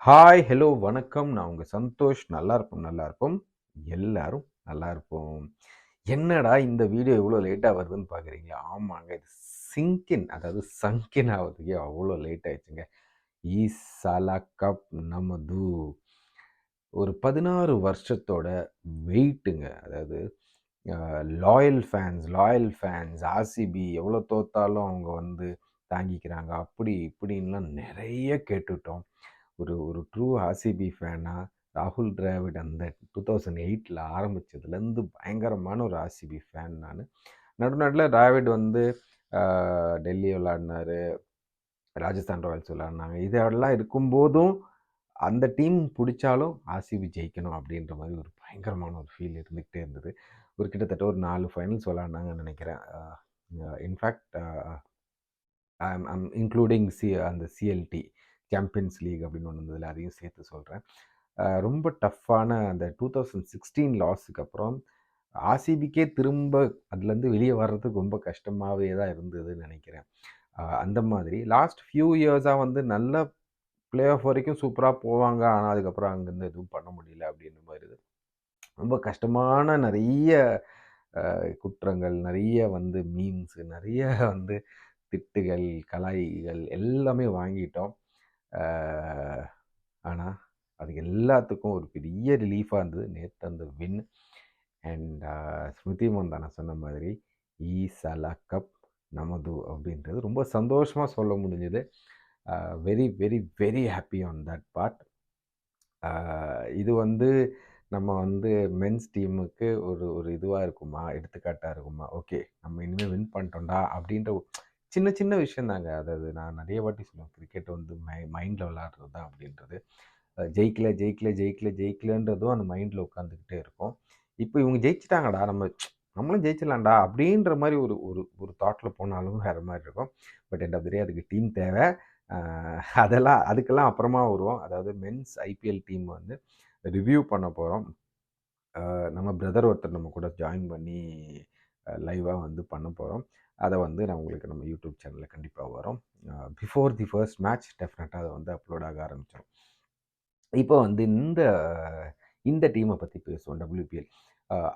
Hi, hello, வணக்கம். நான் உங்க சந்தோஷ். நல்லா இருப்போம். எல்லாரும் நல்லா இருப்போம். என்னடா இந்த வீடியோ இவ்வளோ லேட்டா வருதுன்னு பார்க்குறீங்களா? ஆமாங்க. இது அதாவது சங்கின் ஆவதுக்கே அவ்வளோ லேட் ஆயிடுச்சுங்க. ஈ சாலா கப் நமது ஒரு 16 வருஷத்தோட வெயிட்டுங்க. அதாவது அ லாயல் ஃபேன்ஸ் ஆர்சிபி எவ்வளோ தோத்தாலும் அவங்க வந்து தாங்கிக்கிறாங்க. அப்படி இப்படின்லாம் நெறைய கேட்டுட்டோம். ஒரு ஒரு ட்ரூ ஆர்சிபி ஃபேனா ராகுல் டிராவிட் அந்த 2008ல ஆரம்பிச்சதுலேருந்து பயங்கரமான ஒரு ஆர்சிபி ஃபேன் நானு. நடுநடுல டிராவிட் வந்து அ டெல்லி விளையாடுனாரு, ராஜஸ்தான் ராயல்ஸ் விளையாடுனாங்க. இதெல்லாம் இருக்கும்போதும் அந்த டீம் புடிச்சாலும் ஆர்சிபி ஜெயிக்கணும் அப்படின்ற மாரி ஒரு பயங்கரமான ஒரு ஃபீல் இருந்துகிட்டே இருந்தது. ஒரு கிட்டத்தட்ட ஒரு 4 ஃபைனல்ஸ் விளையாடுனாங்கன்னு நெனைக்கிறேன். இன்ஃபேக்ட் ஐம் இன்க்ளூடிங் அந்த சிஎல்டி சாம்பியன்ஸ் லீக் அப்படின்னு ஒண்ணு இருந்ததுல, அதையும் சேர்த்து சொல்றேன். ரொம்ப டஃப்பான அந்த 2016 லாஸுக்கு அப்புறம் ஆர்சிபிக்கே திரும்ப அதுலேருந்து வெளிய வர்றதுக்கு ரொம்ப கஷ்டமாவே தான் இருந்ததுன்னு நெனைக்கிறேன். அந்த மாதிரி லாஸ்ட் ஃபியூ இயர்ஸா வந்து நல்ல பிளே ஆஃப் வரைக்கும் சூப்பரா போவாங்க. ஆனா, அதுக்கப்புறம் அங்கருந்து எதுவும் பண்ண முடியல அப்படின்ற மாரி இது. ரொம்ப கஷ்டமான நெறைய குற்றங்கள், நெறைய வந்து மீம்ஸ், நெறைய வந்து திட்டுகள், கலாய்கள் எல்லாமே வாங்கிட்டோம். அ ஆனா, அது எல்லாத்துக்கும் ஒரு பெரிய ரிலீஃபா இருந்தது நேத்து அந்த வின். அண்ட் ஸ்மிருதி மந்தானா சொன்ன மாதிரி, "ஈ சாலா கப் நமது" அப்படின்றது ரொம்ப சந்தோஷமா சொல்ல முடிஞ்சது. Very, very, very happy on that part. ஆ இது வந்து நம்ம வந்து மென்ஸ் டீமுக்கு ஒரு ஒரு இதுவா இருக்குமா? எடுத்துக்காட்டா இருக்குமா? ஓகே. நம்ம இனிமே வின் பண்ணிட்டோம்டா! அப்படின்ற சின்ன சின்ன விஷயம் தாங்க. அதாவது நான் நெறைய வாட்டி சொல்லுவேன். கிரிக்கெட் வந்து மைண்ட்ல விளையாடுறது தான் அப்படின்றது. ஜெயிக்கலன்றதும் அந்த மைண்ட்ல உட்காந்துக்கிட்டே இருக்கும். இப்போ இவங்க ஜெயிச்சுட்டாங்கடா! நம்மளும் ஜெயிச்சிடலாம்டா! அப்படின்ற மாரி ஒரு ஒரு ஒரு தாட்ல போனாலும் வேற மாரி இருக்கும். பட் எண்ட் ஆஃப் த டே அதுக்கு டீம் தேவ. அ அதுக்கெல்லாம் அப்புறமா வருவோம். அதாவது மென்ஸ் ஐபிஎல் டீம் வந்து ரிவ்யூ பண்ண போறோம். நம்ம பிரதர் ஒருத்தர் நம்ம கூட ஜாயின் பண்ணி லைவா வந்து பண்ண போறோம். அத வந்து நான் உங்களுக்கு நம்ம யூடியூப் சேனல்ல கண்டிப்பா வரும். பிஃபோர் தி ஃபர்ஸ்ட் மேட்ச் டெஃபினட்டா அத வந்து அப்லோட் ஆக ஆரம்பிச்சுரும். இப்போ வந்து இந்த டீம பத்தி பேசுவோம். WPL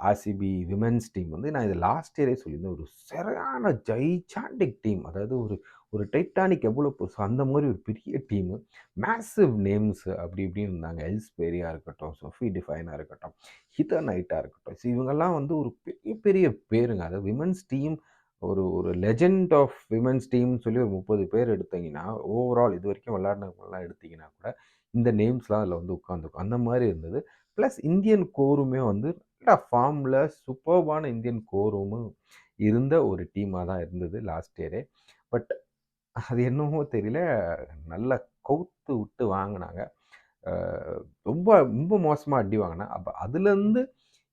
ஆர்சிபி விமென்ஸ் டீம் வந்து நான் இத லாஸ்ட் இயரே சொல்லியிருந்தேன். ஒரு சரியான ஜைஜாண்டிக் டீம். அதாவது ஒரு ஒரு டைட்டானிக் எவ்வளோ பெருசோ அந்த மாரி ஒரு பெரிய டீமு. மேசிவ் நேம்ஸ் அப்படி இப்படின்னு இருந்தாங்க. எல்ஸ்பேரியா இருக்கட்டும், சொஃபி டிஃபைனா இருக்கட்டும், ஹிதர் நைட்டா இருக்கட்டும். இவங்கலாம் வந்து ஒரு பெரிய பெரிய பேருங்க. அதாவது விமென்ஸ் டீம் ஒரு ஒரு லெஜெண்ட் ஆஃப் விமென்ஸ் டீம்னு சொல்லி ஒரு 30 பேர் எடுத்தீங்கன்னா, ஓவரால் இதுவரைக்கும் விளையாடினவங்கலாம் எடுத்தீங்கன்னா கூட இந்த நேம்ஸ்லாம் அதில வந்து உட்காந்துருக்கும். அந்த மாரி இருந்தது. ப்ளஸ் இந்தியன் கோருமே வந்து நல்ல ஃபார்ம்ல சூப்பர்பான இந்தியன் கோரும் இருந்த ஒரு டீமா தான் இருந்தது லாஸ்ட் இயரே. பட் அது என்னவோ தெரியல, நல்லா கவுத்து விட்டு வாங்குனாங்க. அ ரொம்ப ரொம்ப மோசமா அடி வாங்குனாங்க. அப்ப அதுலருந்து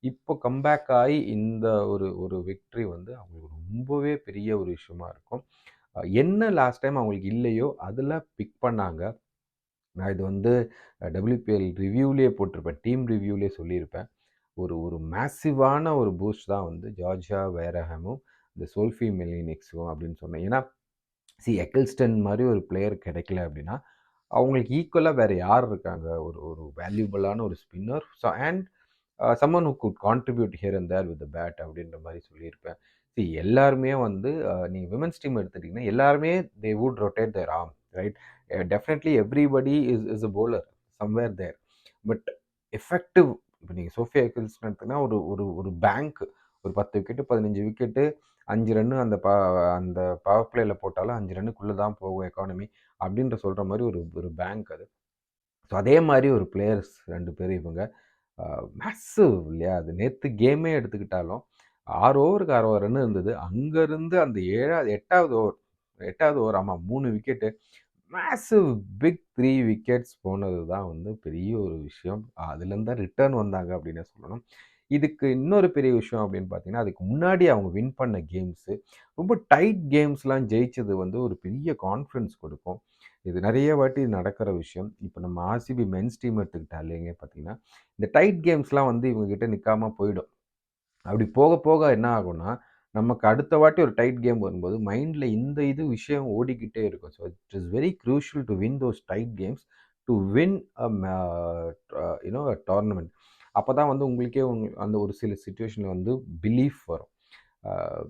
இப்போ கம்பேக் ஆயி இந்த ஒரு ஒரு வெற்றி வந்து அவங்களுக்கு ரொம்பவே பெரிய ஒரு விஷயமா இருக்கும். என்ன லாஸ்ட் டைம் அவங்களுக்கு இல்லையோ, அதுல பிக் பண்ணாங்க. நான் இது வந்து WPL ரிவ்யூலயே போட்டிருப்பேன். டீம் ரிவ்யூலயே சொல்லியிருப்பேன். ஒரு ஒரு மேசிவான ஒரு பூஸ்ட் தான் வந்து ஜார்ஜியா வேரஹமும், இந்த சோல்ஃபி மெலினிக்ஸும் அப்படின்னு சொன்னேன். ஏன்னா, எக்கில்ஸ்டன் மாரி ஒரு பிளேயர் கிடைக்கல அப்படின்னா, அவங்களுக்கு ஈக்குவலா வேற யார் இருக்காங்க? ஒரு ஒரு வேல்யூபிளான ஒரு spinner. And someone who could contribute here and there with the bat அப்படின்ற மாரி சொல்லியிருப்பேன். எல்லாருமே வந்து நீங்க விமென்ஸ் டீம் எடுத்துட்டீங்கன்னா, எல்லாருமே they would rotate their arm right? Definitely everybody is a bowler somewhere there. But effective இப்ப நீங்க சோஃபியா எக்கில்ஸ்டன் எடுத்தீங்கன்னா, ஒரு ஒரு ஒரு பேங்க் ஒரு 10 விக்கெட்டு, 15 விக்கெட்டு, 5 ரன்னு அந்த பவர் பிளேல போட்டாலும் 5 ரன்னுக்குள்ள தான் போகும் எக்கானமி. அப்படின்ற சொல்ற மாரி ஒரு ஒரு பேங்க் அது. ஸோ அதே மாரி ஒரு பிளேயர்ஸ் 2 பேர் இவங்க. மேசிவ் இல்லையா? அது நேத்து கேமே எடுத்துக்கிட்டாலும் 6 ஓவருக்கு 60 ரன் இருந்தது. அங்கருந்து அந்த 8வது ஓவர் ஆமா 3 விக்கெட்டு. மேசிவ் பிக் 3 விக்கெட்ஸ் போனது தான் வந்து பெரிய ஒரு விஷயம். அதுலேருந்து தான் ரிட்டர்ன் வந்தாங்க அப்டின்னே சொல்லணும். இதுக்கு இன்னொரு பெரிய விஷயம் அப்டின்னு பார்த்தீங்கன்னா, அதுக்கு முன்னாடி அவங்க வின் பண்ண கேம்ஸு, ரொம்ப டைட் கேம்ஸ்லாம் ஜெயிச்சது வந்து ஒரு பெரிய கான்ஃபிடன்ஸ் கொடுக்கும். இது நெறைய வாட்டி நடக்கிற விஷயம். இப்ப நம்ம ஆர்சிபி மென்ஸ் டீம் எடுத்துக்கிட்டாலேங்க பார்த்தீங்கன்னா, இந்த டைட் கேம்ஸ்லாம் வந்து இவங்க கிட்ட நிக்காம போயிடும். அப்படி போக போக என்ன ஆகும்னா, நமக்கு அடுத்த வாட்டி ஒரு டைட் கேம் வரும்போது, மைண்ட்ல இந்த இது விஷயம் ஓடிக்கிட்டே இருக்கும். So it is very crucial to win those tight games. To win a tournament. அப்போ தான் வந்து உங்களுக்கே அந்த ஒரு சில சிச்சுவேஷனில் வந்து பிலீஃப் வரும். அஹ்,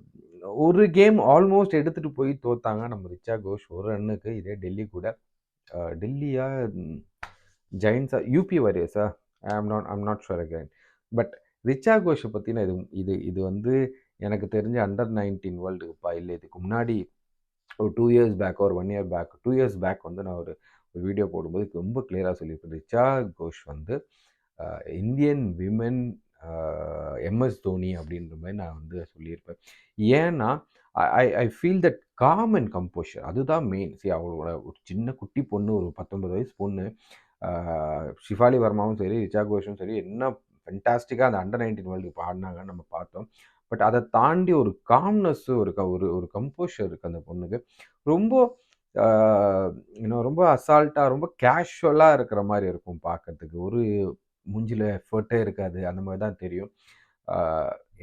ஒரு கேம் ஆல்மோஸ்ட் எடுத்துகிட்டு போய் தோத்தாங்க நம்ம ரிச்சா கோஷ் ஒரு ரன்னுக்கு. இதே டெல்லி கூட. டெல்லியா ஜெயின்ஸா யூபி வாரியர்ஸா I'm not sure again. But Richa கோஷை பற்றின இது இது இது வந்து எனக்கு தெரிஞ்ச அண்டர் 19 வேர்ல்டு கப்பா இல்லை இதுக்கு முன்னாடி ஒரு 2 இயர்ஸ் பேக் ஒரு 1 இயர் பேக் 2 இயர்ஸ் பேக் வந்து நான் ஒரு ஒரு வீடியோ போடும்போது ரொம்ப கிளியராக சொல்லியிருப்பேன். ரிச்சா கோஷ் வந்து இந்தியன் விமென் எம்எஸ் தோனி அப்படின்ற மாதிரி நான் வந்து சொல்லியிருப்பேன். ஏன்னா I I feel that calm and composure அதுதான் மெயின். சரி, அவங்களோட ஒரு சின்ன குட்டி பொண்ணு, ஒரு 19 வயசு பொண்ணு, ஷிஃபாலி வர்மாவும் சரி, ரிச்சா கோஷும் சரி, என்ன ஃபென்டாஸ்டிக்காக அந்த அண்டர் 19 வேர்ல்டு கப் ஆடினாங்கன்னு நம்ம பார்த்தோம். பட் அதை தாண்டி ஒரு காம்னஸ், ஒரு ஒரு கம்போஷர் இருக்குது அந்த பொண்ணுக்கு. ரொம்ப இன்னும் ரொம்ப அசால்ட்டாக, ரொம்ப கேஷுவலாக இருக்கிற மாதிரி இருக்கும் பார்க்கறதுக்கு. ஒரு மூஞ்சில எஃபர்ட்டே இருக்காது. அந்த மாதிரி தான் தெரியும்.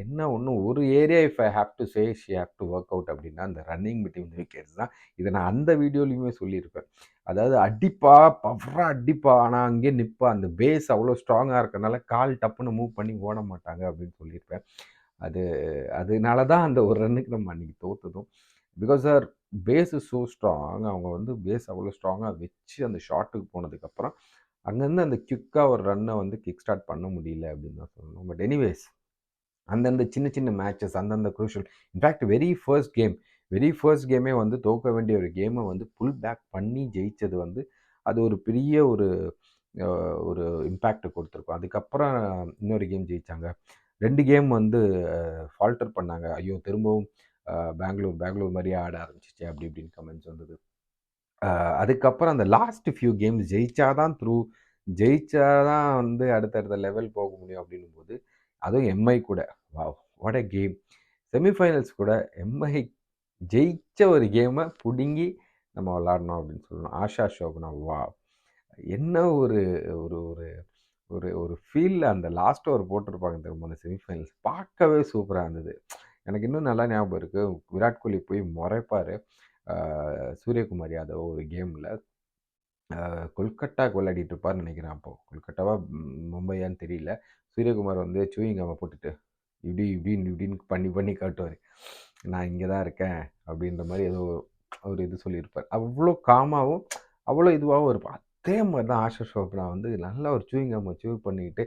என்ன ஒன்று ஒரு area if I have to say she have to work out அப்படின்னா அந்த ரன்னிங் பிட்வீன் தி விக்கெட்ஸ் தான். இதை நான் அந்த வீடியோலையுமே சொல்லியிருப்பேன். அதாவது அடிப்பா, பவராக அடிப்பா, ஆனால் அங்கேயே நிற்பா. அந்த பேஸ் அவ்வளோ ஸ்ட்ராங்காக இருக்கறனால கால் டப்புன்னு மூவ் பண்ணி ஓட மாட்டாங்க அப்படின்னு சொல்லியிருப்பேன். அது அதனால தான் அந்த ஒரு ரன்னுக்கு நம்ம அன்றைக்கி தோற்றுதும். Because our base is so strong. அவங்க வந்து பேஸ் அவ்வளோ ஸ்ட்ராங்காக வச்சு அந்த ஷாட்டுக்கு போனதுக்கப்புறம் அங்கேருந்து அந்த குயிக்காக ஒரு ரன்னை வந்து கிக் ஸ்டார்ட் பண்ண முடியல அப்படின்னு தான் சொல்லணும். பட் எனிவேஸ், அந்தந்த சின்ன சின்ன மேட்சஸ், அந்தந்த குரூஷியல், இன்ஃபேக்ட் வெரி ஃபர்ஸ்ட் கேமே வந்து தோக்க வேண்டிய ஒரு கேமை வந்து புல் பேக் பண்ணி ஜெயிச்சது வந்து அது ஒரு பெரிய ஒரு ஒரு இம்பேக்ட் கொடுத்துருக்கும். அதுக்கப்புறம் இன்னொரு கேம் ஜெயிச்சாங்க. 2 கேம் வந்து ஃபால்டர் பண்ணாங்க. ஐயோ, திரும்பவும் பெங்களூர் மாதிரியே ஆட ஆரம்பிச்சிச்சு அப்படி இப்படின்னு கமெண்ட்ஸ் வந்தது. அதுக்கப்புறம் அந்த லாஸ்ட் ஃபியூ கேம்ஸ் ஜெயிச்சா தான் வந்து அடுத்தடுத்த லெவல் போக முடியும் அப்படின்னும் போது, அதுவும் எம்ஐ கூட, wow! What a game! Semi-finals கூட எம்ஐ ஜெயிச்ச ஒரு கேமை புடுங்கி நம்ம விளாடணும் அப்படின்னு சொல்லணும். ஆஷா ஷோபனா, வாவ்! என்ன ஒரு ஒரு ஒரு ஒரு ஒரு ஃபீல்ல அந்த லாஸ்ட் ஓவர் போட்டிருப்பாங்க தெரியுமா அந்த செமிஃபைனல்ஸ், பார்க்கவே சூப்பராக இருந்தது. எனக்கு இன்னும் நல்லா ஞாபகம் இருக்குது. விராட் கோலி போய் முறைப்பார் சூரியகுமார் யாதவ் ஒரு கேமில். கொல்கட்டாக்கு விளையாடிட்டு இருப்பார்னு நினைக்கிறேன். அப்போது கொல்கட்டாவா மும்பையான்னு தெரியல. சூரியகுமார் வந்து சூயிங்காமை போட்டுட்டு இப்படின்னு பண்ணி பண்ணி காட்டுவார். நான் இங்கே தான் இருக்கேன் அப்படின்ற மாதிரி ஏதோ ஒரு இது சொல்லியிருப்பார். அவ்வளோ காமாகவும் அவ்வளோ இதுவாகவும் இருப்பார். அதே மாதிரி தான் ஆஷா ஷோப்னா வந்து நல்லா ஒரு சூயிங்காமை பண்ணிக்கிட்டு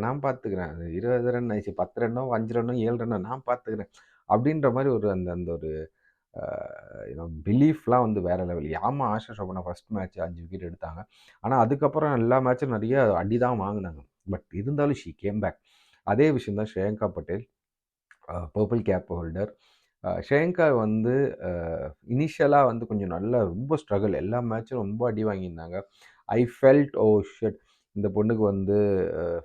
நான் பார்த்துக்கிறேன் அது 20 ரன் ஆயிடுச்சு, 10 ரன்னோ 5 ரன்னோ 7 ரன்னோ நான் பார்த்துக்கிறேன் அப்படின்ற மாதிரி ஒரு அந்த அந்த ஒரு பிலீஃப்லாம் வந்து வேறு லெவல். ஆமாம், Asha Shobana first match 5 wicket எடுத்தாங்க. ஆனால் அதுக்கப்புறம் எல்லா மேட்சும் நிறைய அடி தான் வாங்கினாங்க. பட் இருந்தாலும் ஷீ கேம் பேக். அதே விஷயம் தான் Shreyanka Patel, purple cap holder. Shreyanka வந்து இனிஷியலாக வந்து கொஞ்சம் நல்லா ரொம்ப ஸ்ட்ரகிள், எல்லா மேட்சும் ரொம்ப அடி வாங்கியிருந்தாங்க. ஐ ஃபெல்ட் ஓ ஷிட், இந்த பொண்ணுக்கு வந்து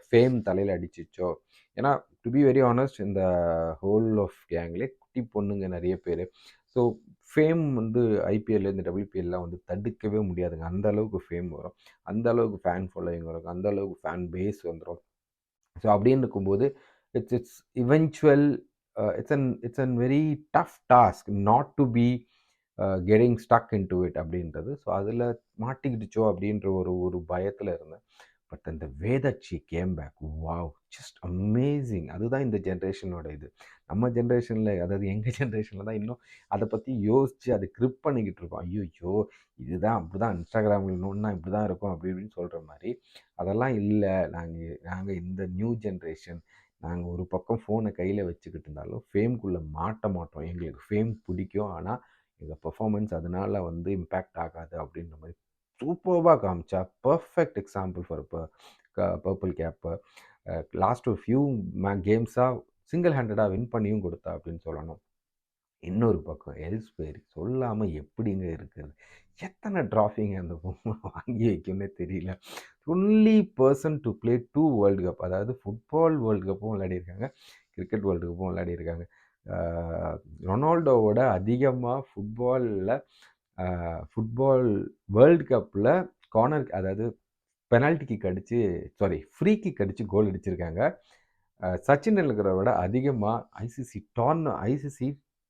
ஃபேம் தலையில் அடிச்சிச்சோ. ஏன்னா டு பி வெரி ஆனஸ்ட், இந்த ஹோல் ஆஃப் கேங்லேயே குட்டி பொண்ணுங்க நிறைய பேர். ஸோ ஃபேம் வந்து ஐபிஎல் இந்த டபிள்யூபிஎல்லாம் வந்து தடுக்கவே முடியாதுங்க. அந்த அளவுக்கு ஃபேம் வரும், அந்த அளவுக்கு ஃபேன் ஃபாலோயிங் வரும், அந்த அளவுக்கு ஃபேன் பேஸ் வந்துடும். ஸோ அப்படின்னு இருக்கும்போது it's eventual, it's an very tough task not to be getting stuck into it அப்படின்றது. ஸோ அதில் மாட்டிக்கிடுச்சோ அப்படின்ற ஒரு ஒரு பயத்தில் இருந்தேன். பட் அந்த way that she came back, wow, just amazing. அதுதான் இந்த ஜென்ரேஷனோட இது. நம்ம ஜென்ரேஷனில், அதாவது எங்கள் ஜென்ரேஷனில் தான் இன்னும் அதை பற்றி யோசித்து அதை கிரிப் பண்ணிக்கிட்டு இருக்கோம். ஐயோ, இதுதான் அப்படி தான் இன்ஸ்டாகிராமில் நோன்னா இப்படி தான் இருக்கும் அப்படி இப்படின்னு சொல்கிற மாதிரி. அதெல்லாம் இல்லை. நாங்கள் இந்த நியூ ஜென்ரேஷன். நாங்கள் ஒரு பக்கம் ஃபோனை கையில் வச்சுக்கிட்டு இருந்தாலும் ஃபேம்குள்ளே மாட்ட மாட்டோம். எங்களுக்கு ஃபேம் பிடிக்கும், ஆனால் எங்கள் பெர்ஃபார்மன்ஸ் அதனால் வந்து இம்பேக்ட் ஆகாது அப்படின்ற மாதிரி சூப்பர்வாக காமிச்சா. Perfect example for purple cap. Last ஒரு ஃபியூ கேம்ஸாக சிங்கிள் ஹேண்டடாக வின் பண்ணியும் கொடுத்தா அப்படின்னு சொல்லணும். இன்னொரு பக்கம் எல்ஸ்பேரி சொல்லாமல் எப்படிங்க இருக்குது. எத்தனை ட்ராஃபிங்க அந்த பொம்மை வாங்கி வைக்கும்னே தெரியல. Only person to play 2 world cup, அதாவது ஃபுட்பால் வேர்ல்டு கப்பும் விளையாடிருக்காங்க, கிரிக்கெட் வேர்ல்டு கப்பும் விளையாடிருக்காங்க. ரொனால்டோவோட அதிகமாக ஃபுட்பால் வேர்ல்டு கப்பில் கார்னர், அதாவது பெனால்டி கிக் அடித்து, ஃப்ரீ கிக் அடித்து கோல் அடிச்சிருக்காங்க. சச்சின் டெண்டுல்கரை விட அதிகமாக ஐசிசி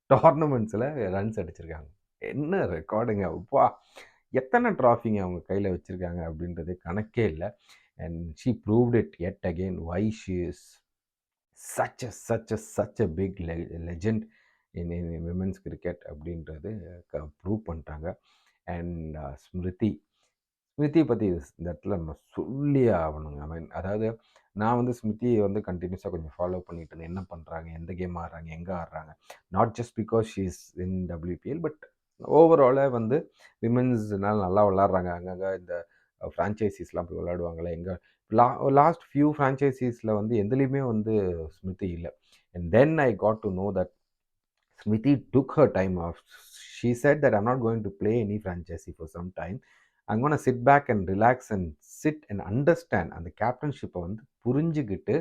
டோர்னமெண்ட்ஸில் ரன்ஸ் அடிச்சிருக்காங்க. என்ன ரெக்கார்டுங்க அப்பா! எத்தனை ட்ராஃபிங்க அவங்க கையில் வச்சுருக்காங்க அப்படின்றது கணக்கே இல்லை. And she proved it yet again why she is such a big legend in women's cricket அப்படின்றது ப்ரூவ் பண்ணிட்டாங்க. அண்ட் ஸ்மிருதி பற்றி இந்த இடத்துல நம்ம சொல்லியே ஆகணுங்க. ஐ மீன் அதாவது நான் வந்து ஸ்மிருதியை வந்து கண்டினியூஸாக கொஞ்சம் ஃபாலோ பண்ணிட்டு இருந்தேன். என்ன பண்ணுறாங்க, எந்த கேம் ஆடுறாங்க, எங்கே ஆடுறாங்க. Not just because she is in WPL, but ஓவராலாக வந்து விமென்ஸ்னால் நல்லா விளாட்றாங்க. அங்கங்கே இந்த ஃப்ரான்ச்சைசிஸ்லாம் போய் விளாடுவாங்களே, எங்கே லாஸ்ட் ஃபியூ ஃப்ரான்ச்சைசிஸில் வந்து எதுலேயுமே வந்து ஸ்மிருதி இல்லை. And then I got to know that Smriti took her time off. She said that I'm not going to play any franchisee for some time. I'm going to sit back and relax and sit and understand அந்த கேப்டன்ஷிப்பை வந்து புரிஞ்சுக்கிட்டு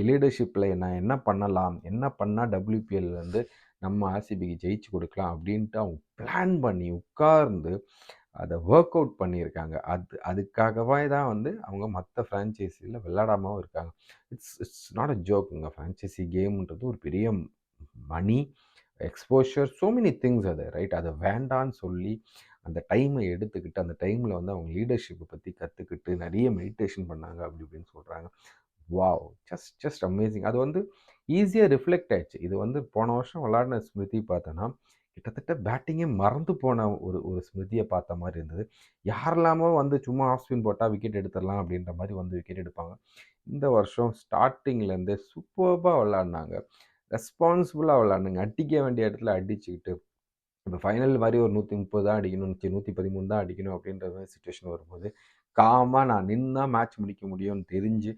லீடர்ஷிப்பில் நான் என்ன பண்ணலாம், என்ன பண்ணால் WPL வந்து நம்ம ஆர்சிபிக்கு ஜெயிச்சு கொடுக்கலாம் அப்படின்ட்டு அவங்க பிளான் பண்ணி உட்கார்ந்து அதை ஒர்க் அவுட் பண்ணியிருக்காங்க. அதுக்காகவே தான் வந்து அவங்க மற்ற ஃப்ரான்ச்சைஸியில் விளையாடாமல் இருக்காங்க. இட்ஸ் நாட் அ ஜோக்குங்க. ஃப்ரான்ச்சைசி கேம்ன்றது ஒரு பெரிய money exposure, so many things அது ரைட். அதை வேண்டான்னு சொல்லி அந்த டைமை எடுத்துக்கிட்டு அந்த டைமில் வந்து அவங்க லீடர்ஷிப்பை பற்றி கற்றுக்கிட்டு நிறைய மெடிடேஷன் பண்ணாங்க அப்படி இப்படின்னு சொல்கிறாங்க. Wow, just amazing. அது வந்து ஈஸியாக ரிஃப்ளெக்ட் ஆயிடுச்சு. இது வந்து போன வருஷம் விளாடின ஸ்மிருதி பார்த்தோன்னா கிட்டத்தட்ட பேட்டிங்கே மறந்து போன ஒரு ஸ்மிருதியை பார்த்த மாதிரி இருந்தது. யாரெல்லாமோ வந்து சும்மா ஆஃப் ஸ்பின் போட்டால் விக்கெட் எடுத்துடலாம் அப்படின்ற மாதிரி வந்து விக்கெட் எடுப்பாங்க. இந்த வருஷம் ஸ்டார்டிங்லேருந்தே சூப்பர்பாக விளாட்னாங்க. ரெஸ்பான்சிபிளாக விளாட்னுங்க. அடிக்க வேண்டிய இடத்துல அடிச்சுக்கிட்டு இப்போ ஃபைனல் மாதிரி ஒரு 130 தான் அடிக்கணும், 113 தான் அடிக்கணும் அப்படின்ற மாதிரி சுச்சுவேஷன் வரும்போது காமாக நான் நின்னா மேட்ச் முடிக்க முடியும்னு தெரிஞ்சு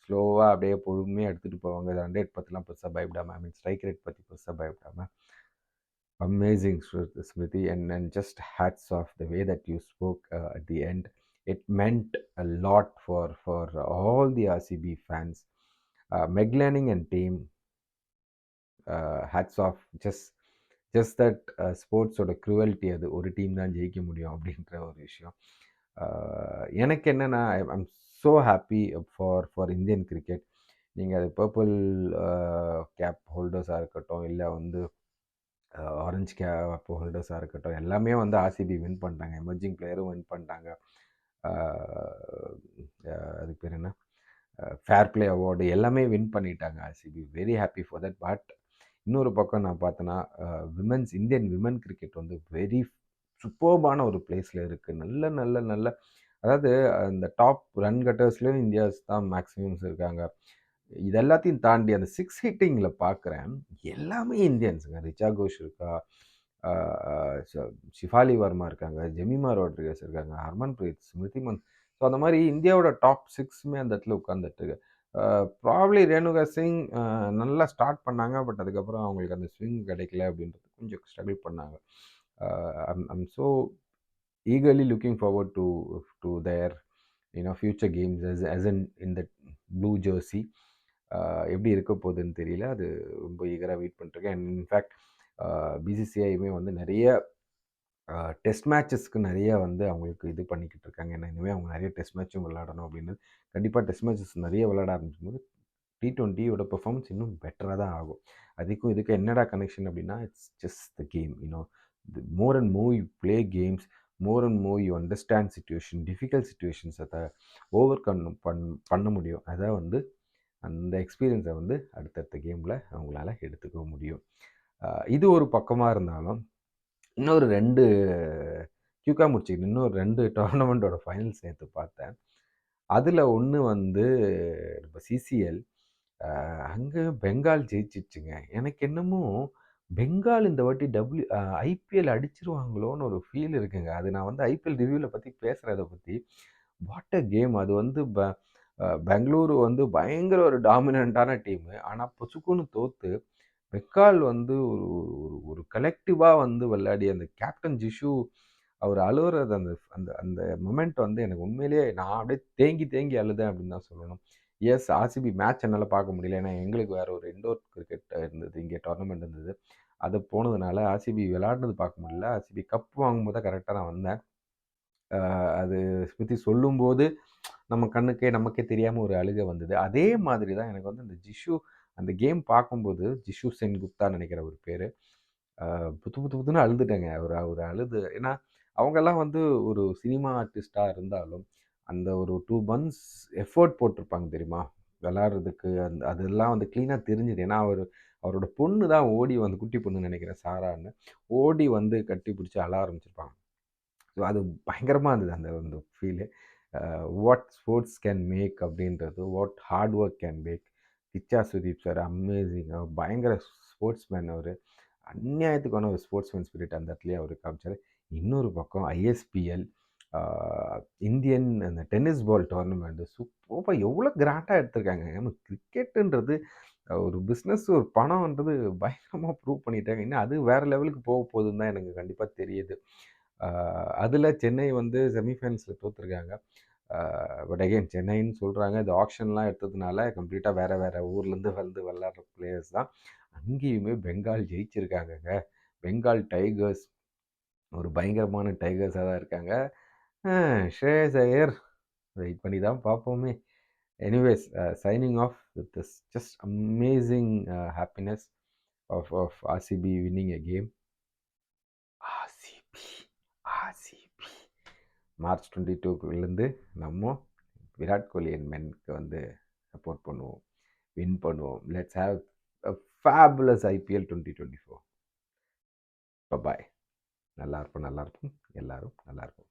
ஸ்லோவாக அப்படியே பொறுமையாக எடுத்துகிட்டு போவாங்க. ரன் ரேட் பற்றிலாம் பெருசாக பயப்படாமல், ஐ மீன் ஸ்ட்ரைக் ரேட் பற்றி பெருசாக பயப்படாமல். Amazing, Smriti, and just hats off the way that you spoke at the end. It meant a lot for all the RCB fans. Meg Lanning and team, hats off. Just that ஸ்போர்ட்ஸோட cruelty, அது ஒரு team தான் ஜெயிக்க முடியும் அப்படின்ற ஒரு விஷயம். எனக்கு என்னென்னா I'm so happy for Indian cricket. நீங்கள் அது பர்பிள் கேப் ஹோல்டர்ஸாக இருக்கட்டும், இல்லை வந்து ஆரஞ்சு கேப் ஹோல்டர்ஸாக இருக்கட்டும், எல்லாமே வந்து ஆர்சிபி வின் பண்ணிட்டாங்க. எமர்ஜிங் பிளேயரும் வின் பண்ணிட்டாங்க. அதுக்கு பேர் என்ன, ஃபேர் பிளே அவார்டு எல்லாமே வின் பண்ணிட்டாங்க RCB. Very happy for that. But இன்னொரு பக்கம் நான் பார்த்தேன்னா இந்தியன் விமன் கிரிக்கெட் வந்து வெரி சூப்பர்பான ஒரு பிளேஸில் இருக்குது. நல்ல அதாவது அந்த டாப் ரன் கட்டர்ஸ்லேயும் இந்தியாஸ் தான் மேக்ஸிமம்ஸ் இருக்காங்க. இது எல்லாத்தையும் தாண்டி அந்த 6 ஹிட்டிங்கில் பார்க்குறேன், எல்லாமே இந்தியன்ஸுங்க. ரிச்சா கோஷ் இருக்கா, ஷிஃபாலி வர்மா இருக்காங்க, ஜெமிமா ரோட்ரிகஸ் இருக்காங்க, ஹர்மன்பிரீத், ஸ்மிருதி மந்த். ஸோ அந்த மாதிரி இந்தியாவோட டாப் 6மே அந்த இடத்துல உட்காந்துட்டு இருக்கு. ப்ராப்ளி ரேணுகா சிங் நல்லா ஸ்டார்ட் பண்ணாங்க, பட் அதுக்கப்புறம் அவங்களுக்கு அந்த ஸ்விங் கிடைக்கல அப்படின்றது கொஞ்சம் ஸ்ட்ரகிள் பண்ணாங்க. I'm so eagerly looking forward to their future games as in the blue jersey. எப்படி இருக்க போகுதுன்னு தெரியல. அது ரொம்ப ஈகராக வெயிட் பண்ணிட்டுருக்கேன். அண்ட் இன்ஃபேக்ட் பிசிசிஐயுமே வந்து நிறைய டெஸ்ட் மேட்சஸ்க்கு நிறைய வந்து அவங்களுக்கு இது பண்ணிக்கிட்டு இருக்காங்க. ஏன்னா இனிமேல் அவங்க நிறைய டெஸ்ட் மேட்சும் விளையாடணும் அப்படின்னு. கண்டிப்பாக டெஸ்ட் மேட்சஸ் நிறைய விளையாட ஆரம்பிக்கும்போது T20யோட பெர்ஃபார்மன்ஸ் இன்னும் பெட்டராக தான் ஆகும். இதுக்கு என்னடா கனெக்ஷன் அப்படின்னா, it's just the game. More and more you play games, more and more you understand situation, difficult situations அதை ஓவர் பண்ண முடியும். அதை வந்து அந்த எக்ஸ்பீரியன்ஸை வந்து அடுத்தடுத்த கேமில் அவங்களால எடுத்துக்க முடியும். இது ஒரு பக்கமாக இருந்தாலும் இன்னொரு 2 கியூக்காக முடிச்சுக்கிட்டு இன்னொரு 2 டோர்னமெண்ட்டோட ஃபைனல்ஸ் நேற்று பார்த்தேன். அதில் ஒன்று வந்து இப்போ சிசிஎல், அங்கே பெங்கால் ஜெயிச்சிச்சுங்க. எனக்கு என்னமோ பெங்கால் இந்த வாட்டி ஐபிஎல் அடிச்சிருவாங்களோன்னு ஒரு ஃபீல் இருக்குங்க. அது நான் வந்து ஐபிஎல் ரிவ்யூவில் பற்றி பேசுகிறத பற்றி, வாட் அ கேம். அது வந்து பெங்களூரு வந்து பயங்கர ஒரு டாமினண்ட்டான டீமு. ஆனால் பொசுக்குன்னு தோற்று பெங்கால் வந்து ஒரு கலெக்டிவாக வந்து விளையாடி அந்த கேப்டன் ஜிஷு அவர் அழுகுறது, அந்த அந்த அந்த மொமெண்ட் வந்து எனக்கு உண்மையிலேயே நான் அப்படியே தேங்கி அழுதேன் அப்படின்னு தான் சொல்லணும். எஸ், ஆர்சிபி மேட்ச் என்னால் பார்க்க முடியல. ஏன்னா எங்களுக்கு வேறு ஒரு இண்டோர் கிரிக்கெட் இருந்தது, இங்கே டோர்னமெண்ட் இருந்தது. அது போனதுனால ஆர்சிபி விளையாடுனது பார்க்க முடியல. ஆர்சிபி கப் வாங்கும்போது தான் கரெக்டாக நான் வந்தேன். அது பற்றி சொல்லும்போது நம்ம நமக்கே தெரியாமல் ஒரு அழுகை வந்தது. அதே மாதிரி தான் எனக்கு வந்து அந்த ஜிஷு அந்த கேம் பார்க்கும்போது, ஜிஷு சென்குப்தா நினைக்கிற ஒரு பேர், புத்துன்னு அழுதுட்டேங்க. அவர் அழுது. ஏன்னா அவங்கெல்லாம் வந்து ஒரு சினிமா ஆர்டிஸ்ட்டா இருந்தாலும், அந்த ஒரு 2 மந்த்ஸ் எஃபோர்ட் போட்டிருப்பாங்க தெரியுமா? விளையாடுறதுக்கு அதெல்லாம் வந்து கிளீனா தெரிஞ்சுது. ஏன்னா, அவரோட பொண்ணு தான் ஓடி வந்து குட்டி பொண்ணுன்னு நெனைக்கிறேன் சாரான்னு. ஓடி வந்து கட்டி பிடிச்சு அழ ஆரம்பிச்சிருப்பாங்க. ஸோ அது பயங்கரமா இருந்தது அந்த அந்த feel. What sports can make அப்படின்றது, what hard work can make. Kichcha Sudeep sir amazing. பயங்கர ஸ்போர்ட்ஸ்மேன் அவரு. அநியாயத்துக்கான ஒரு ஸ்போர்ட்ஸ்மேன் ஸ்பிரிட் அந்த இடத்துலயே அவரு காமிச்சாரு. இன்னொரு பக்கம் ஐஎஸ்பிஎல், ஆ இந்தியன் அந்த டென்னிஸ் பால் டோர்னமெண்ட் சூப்பர்பா எவ்வளோ கிராண்டா எடுத்திருக்காங்க. நம்ம கிரிக்கெட்டுன்றது ஒரு பிஸ்னஸ், ஒரு பணம்ன்றது பயங்கரமா ப்ரூவ் பண்ணிட்டாங்க. இன்னும் அது வேற லெவலுக்கு போக போகுதுன்னு தான் எனக்கு கண்டிப்பா தெரியுது. ஆ அதில சென்னை வந்து செமிஃபைனல்ஸ்ல தோத்துருக்காங்க. பட் அகைன் சென்னைன்னு சொல்றாங்க. இது ஆக்ஷன்லாம் எடுத்ததுனால கம்ப்ளீட்டா வேற வேற ஊர்லேருந்து வந்து விளையாடுற பிளேயர்ஸ் தான். அங்கேயுமே பெங்கால் ஜெயிச்சிருக்காங்கங்க. பெங்கால் டைகர்ஸ் ஒரு பயங்கரமான டைகர்ஸா தான் இருக்காங்க. அ ஷ்ரேயஸ் ஐயர் வெயிட் பண்ணி தான் பார்ப்போமே. Anyways signing off with this just amazing happiness of RCB winning a game. RCB, RCB. March 22லேருந்து நம்ம விராட் கோலி அண்ட் மென்க்கு வந்து சப்போர்ட் பண்ணுவோம். வின் பண்ணுவோம். Let's have a fabulous IPL 2024. பாய். நல்லா இருப்போம், நல்லா இருப்போம். எல்லாரும் நல்லா இருப்போம்.